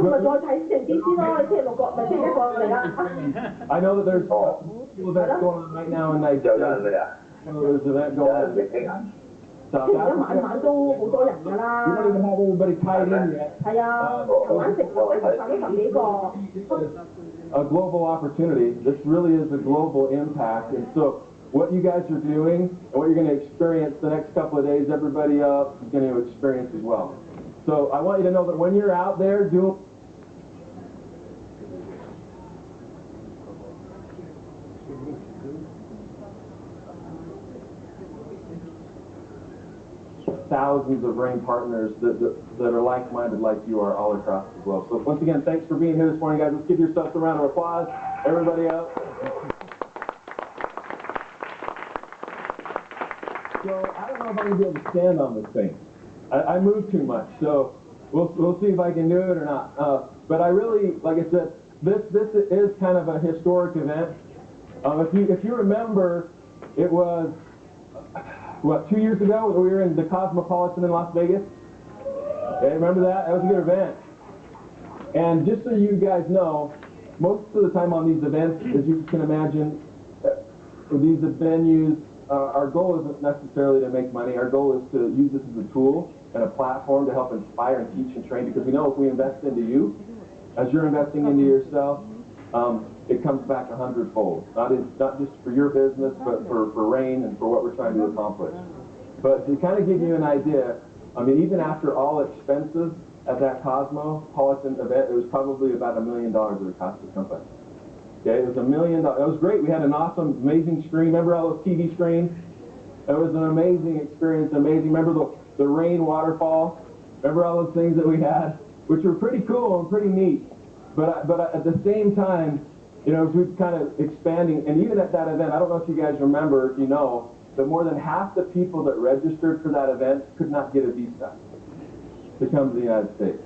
I know that there's events going on right now in Nigeria. There's an event going on in South Africa. You don't even have everybody tied in yet. A global opportunity. This really is a global impact, and so what you guys are doing and what you're going to experience the next couple of days, everybody else is going to experience as well. So I want you to know that when you're out there doing thousands of RAIN partners that are like-minded like you are all across the globe. So once again, thanks for being here this morning, guys. Let's give yourselves a round of applause. Everybody else. So I don't know if I'm going to be able to stand on this thing. I move too much, so we'll see if I can do it or not. But I really, like I said, this is kind of a historic event. If you remember, it was what, 2 years ago we were in the Cosmopolitan in Las Vegas. Okay, remember that? That was a good event. And just so you guys know, most of the time on these events, as you can imagine, these venues, our goal isn't necessarily to make money. Our goal is to use this as a tool and a platform to help inspire and teach and train, because we know if we invest into you, as you're investing into yourself, it comes back 100-fold. Not just for your business, but for RAIN and for what we're trying to accomplish. But to kind of give you an idea, I mean, even after all expenses at that Cosmopolitan event, it was probably about $1 million that it cost the company. Okay, it was $1 million. It was great. We had an awesome, amazing screen. Remember all those TV screens? It was an amazing experience. Amazing. Remember the rain waterfall? Remember all those things that we had, which were pretty cool and pretty neat. But at the same time, you know, as we're kind of expanding, and even at that event, I don't know if you guys remember, if you know, but more than half the people that registered for that event could not get a visa to come to the United States.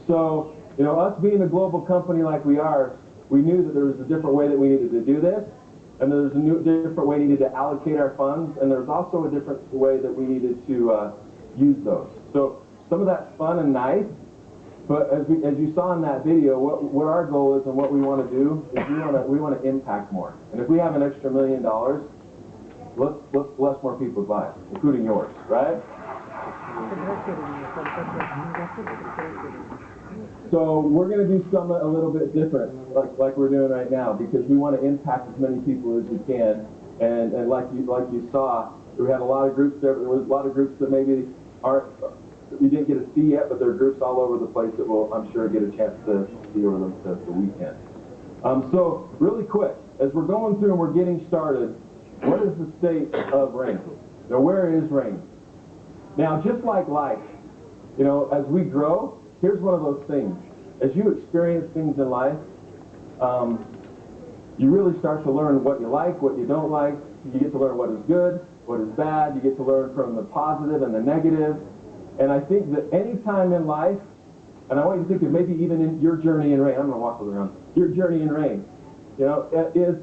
So, you know, us being a global company like we are, we knew that there was a different way that we needed to do this, and there was a different way we needed to allocate our funds, and there was also a different way that we needed to use those. So some of that's fun and nice, but as you saw in that video, what our goal is and what we want to do is we want to impact more. And if we have an extra $1 million, let's bless more people's lives, including yours, right? So we're going to do something a little bit different, like we're doing right now, because we want to impact as many people as we can. And like you saw, we had a lot of groups there. There was a lot of groups that maybe you didn't get to see yet, but there are groups all over the place that will, I'm sure, get a chance to see over the weekend. So really quick, as we're going through and we're getting started, what is the state of RAIN? Now, where is RAIN? Now, just like life, you know, as we grow, here's one of those things. As you experience things in life, you really start to learn what you like, what you don't like. You get to learn what is good, what is bad. You get to learn from the positive and the negative. And I think that any time in life, and I want you to think of maybe even in your journey in RAIN, I'm going to walk around, your journey in RAIN, you know, is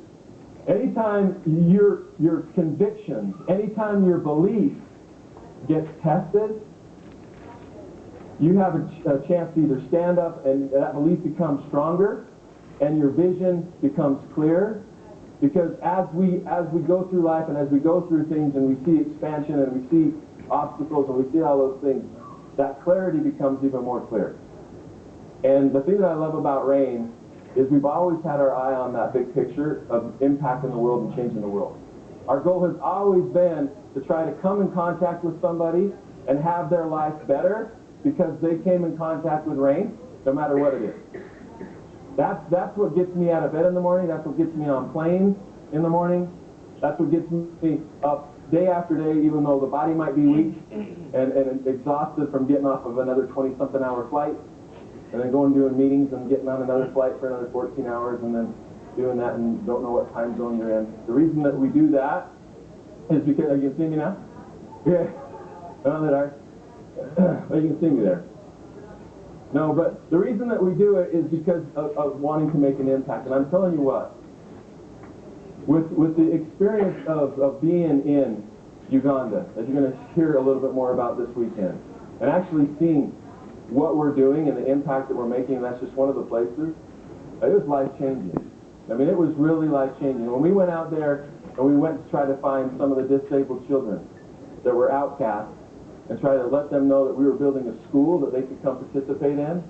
anytime your convictions, anytime your belief gets tested, you have a chance to either stand up and that belief becomes stronger and your vision becomes clear, because as we go through life and as we go through things and we see expansion and we see obstacles and we see all those things, that clarity becomes even more clear. And the thing that I love about RAIN is we've always had our eye on that big picture of impacting the world and changing the world. Our goal has always been to try to come in contact with somebody and have their life better because they came in contact with RAIN, no matter what it is. That's what gets me out of bed in the morning. That's what gets me on planes in the morning. That's what gets me up day after day, even though the body might be weak and exhausted from getting off of another 20-something hour flight, and then going and doing meetings and getting on another flight for another 14 hours and then doing that and don't know what time zone you're in. The reason that we do that is because, you can see me now? Yeah. Oh, that are. Oh, you can see me there. No, but the reason that we do it is because of wanting to make an impact. And I'm telling you what, with the experience of being in Uganda, as you're going to hear a little bit more about this weekend, and actually seeing what we're doing and the impact that we're making, and that's just one of the places, it was life-changing. I mean, it was really life-changing. When we went out there and we went to try to find some of the disabled children that were outcasts and try to let them know that we were building a school that they could come participate in,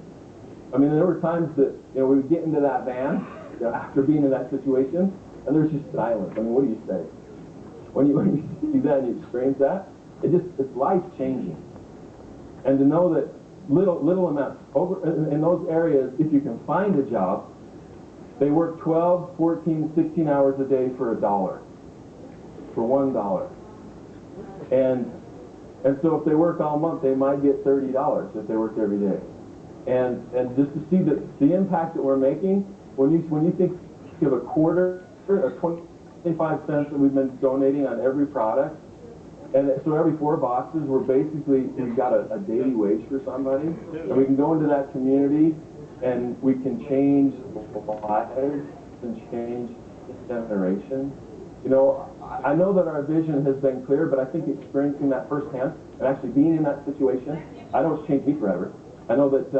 I mean, there were times that, you know, we would get into that van, you know, after being in that situation, and there's just silence. I mean, what do you say? When you see that and you experience that, it's life-changing. And to know that little amounts, in those areas, if you can find a job, they work 12, 14, 16 hours a day for $1, for $1. And so if they work all month, they might get $30 if they worked every day. And just to see the impact that we're making, when you think of a quarter or 25 cents that we've been donating on every product, and so every 4 boxes, we've got a daily wage for somebody, and we can go into that community and we can change lives and change generations. You know, I know that our vision has been clear, but I think experiencing that firsthand and actually being in that situation, I know it's changed me forever. I know that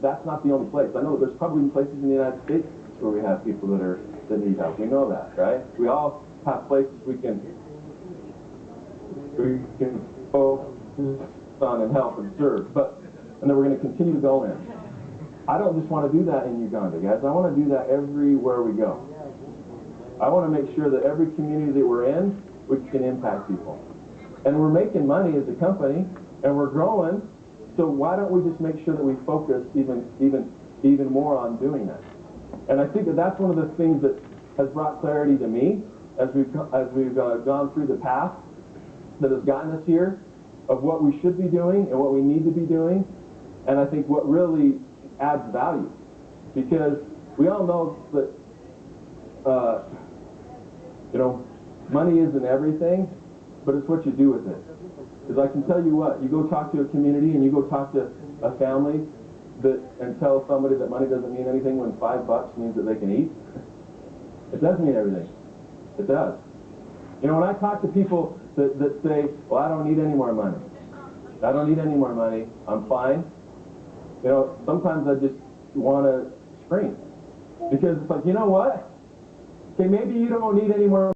that's not the only place. I know that there's probably places in the United States where we have people that need help. We know that, right? We all have places we can focus on and help and serve, and then we're going to continue to go in. I don't just want to do that in Uganda, guys. I want to do that everywhere we go. I want to make sure that every community that we're in, we can impact people. And we're making money as a company, and we're growing, so why don't we just make sure that we focus even more on doing that? And I think that that's one of the things that has brought clarity to me as we've gone through the path that has gotten us here, of what we should be doing and what we need to be doing, and I think what really adds value. Because we all know that you know, money isn't everything, but it's what you do with it. Because I can tell you what, you go talk to a community and you go talk to a family and tell somebody that money doesn't mean anything when $5 means that they can eat. It does mean everything. It does. You know, when I talk to people that say, well, I don't need any more money. I don't need any more money. I'm fine. You know, sometimes I just want to scream. Because it's like, you know what? Okay, maybe you don't need any more